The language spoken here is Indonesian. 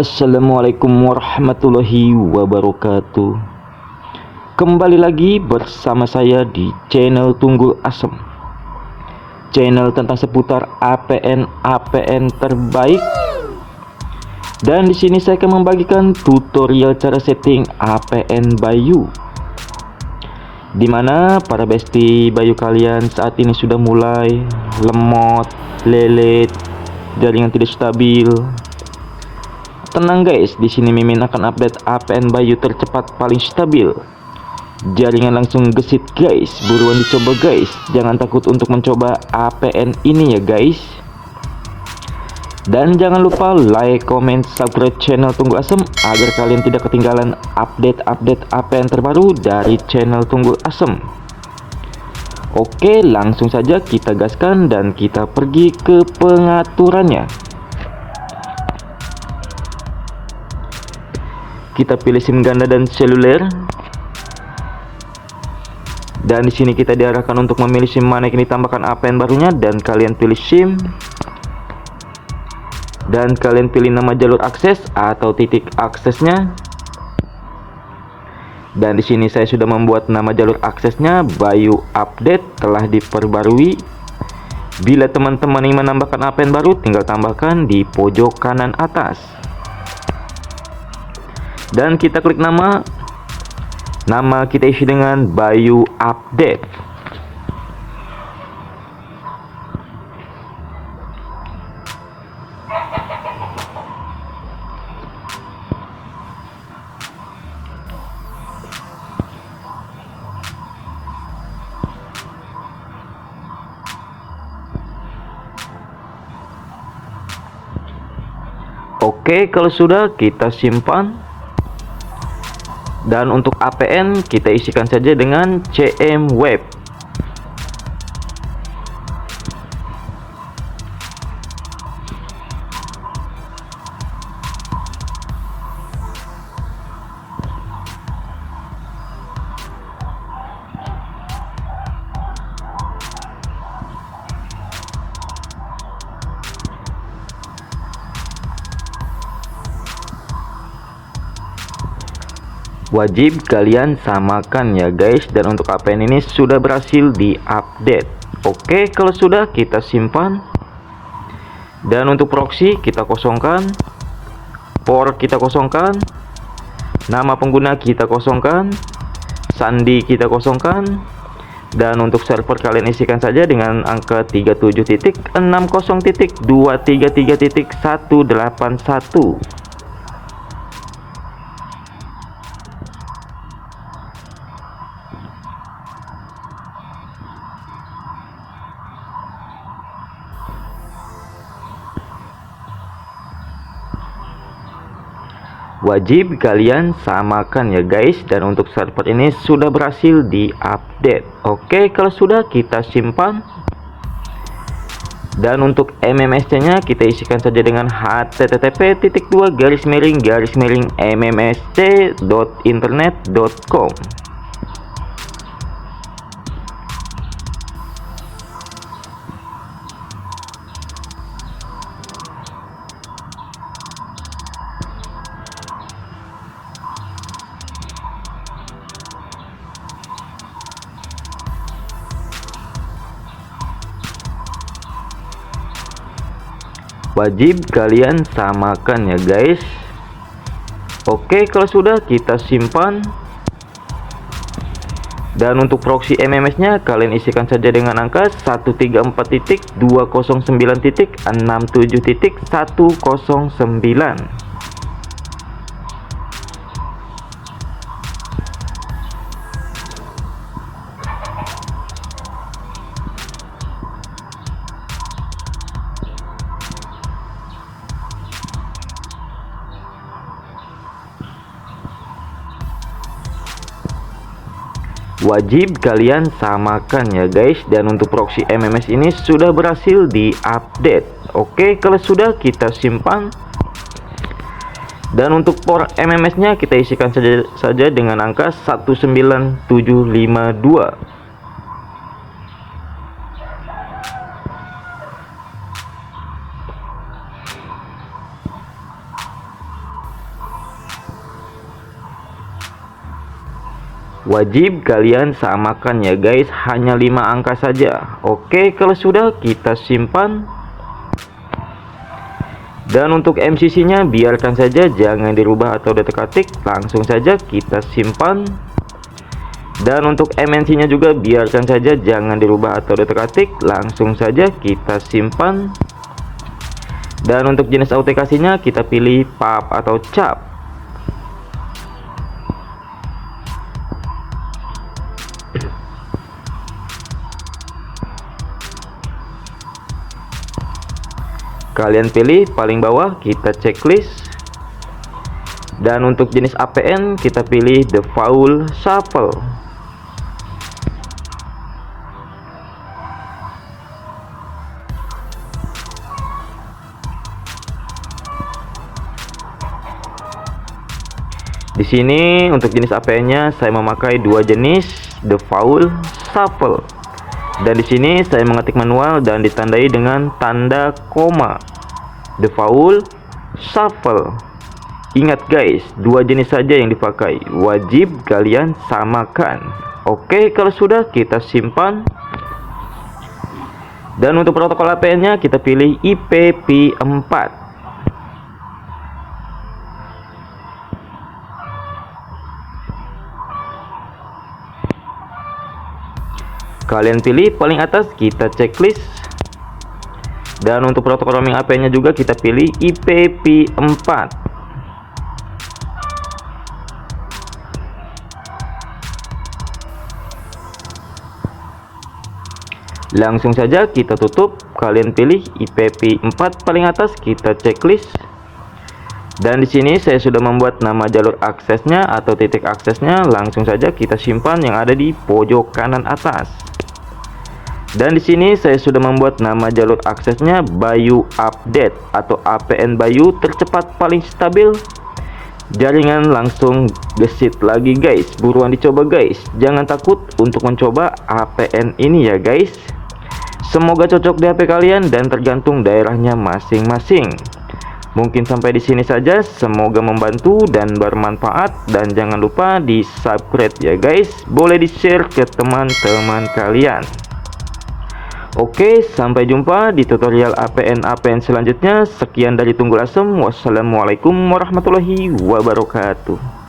Assalamualaikum warahmatullahi wabarakatuh. Kembali lagi bersama saya di channel Tunggul Asem, channel tentang seputar APN terbaik. Dan di sini saya akan membagikan tutorial cara setting APN Bayu, dimana para bestie Bayu kalian saat ini sudah mulai lemot, lelet, jaringan tidak stabil. Tenang guys, di sini Mimin akan update APN Bayu tercepat paling stabil. Jaringan langsung gesit guys, buruan dicoba guys. Jangan takut untuk mencoba APN ini ya guys. Dan jangan lupa like, comment, subscribe channel Tunggul Asem agar kalian tidak ketinggalan update-update APN terbaru dari channel Tunggul Asem. Oke, langsung saja kita gaskan dan kita pergi ke pengaturannya. Kita pilih SIM ganda dan seluler. Dan di sini kita diarahkan untuk memilih SIM mana yang ditambahkan APN barunya, dan kalian pilih SIM. Dan kalian pilih nama jalur akses atau titik aksesnya. Dan di sini saya sudah membuat nama jalur aksesnya Bayu Update telah diperbarui. Bila teman-teman ingin menambahkan APN baru, tinggal tambahkan di pojok kanan atas. Dan kita klik nama kita isi dengan Bayu Update. Oke, kalau sudah kita simpan. Dan untuk APN kita isikan saja dengan CM Web. Wajib kalian samakan ya guys. Dan untuk APN ini sudah berhasil diupdate. Oke, kalau sudah kita simpan. Dan untuk proxy kita kosongkan, port kita kosongkan, nama pengguna kita kosongkan, sandi kita kosongkan. Dan untuk server kalian isikan saja dengan angka 37.60.233.181. Wajib kalian samakan ya guys. Dan untuk server ini sudah berhasil diupdate. Oke, kalau sudah kita simpan. Dan untuk MMSC nya kita isikan saja dengan http://mmsc.internet.com. Wajib kalian samakan ya guys. Oke, kalau sudah kita simpan. Dan untuk proxy MMS nya kalian isikan saja dengan angka 134.209.67.109. Wajib kalian samakan ya guys. Dan untuk proxy MMS ini sudah berhasil diupdate. Oke, kalau sudah kita simpan. Dan untuk port MMS nya kita isikan saja dengan angka 19752. Wajib kalian samakan ya guys, hanya 5 angka saja. Oke, kalau sudah kita simpan. Dan untuk MCC nya biarkan saja, jangan dirubah atau ditekan-ketik, langsung saja kita simpan. Dan untuk MNC nya juga biarkan saja, jangan dirubah atau ditekan-ketik, langsung saja kita simpan. Dan untuk jenis autentikasinya kita pilih PAP atau CAP. Kalian pilih paling bawah, kita checklist. Dan untuk jenis APN kita pilih default shuffle. Di sini untuk jenis APN-nya saya memakai 2 jenis default shuffle. Dan di sini saya mengetik manual dan ditandai dengan tanda koma. Default shuffle. Ingat guys, 2 jenis saja yang dipakai. Wajib kalian samakan. Oke, kalau sudah kita simpan. Dan untuk protokol APN-nya kita pilih IPv4. Kalian pilih paling atas, kita checklist. Dan untuk protokol roaming APN-nya juga kita pilih IPv4. Langsung saja kita tutup. Kalian pilih IPv4 paling atas, kita checklist. Dan di sini saya sudah membuat nama jalur aksesnya atau titik aksesnya. Langsung saja kita simpan yang ada di pojok kanan atas. Dan di sini saya sudah membuat nama jalur aksesnya Bayu Update atau APN Bayu tercepat paling stabil. Jaringan langsung gesit lagi guys. Buruan dicoba guys. Jangan takut untuk mencoba APN ini ya guys. Semoga cocok di HP kalian dan tergantung daerahnya masing-masing. Mungkin sampai di sini saja. Semoga membantu dan bermanfaat, dan jangan lupa di subscribe ya guys. Boleh di share ke teman-teman kalian. Oke, sampai jumpa di tutorial APN selanjutnya. Sekian dari Tunggul Asem. Wassalamualaikum warahmatullahi wabarakatuh.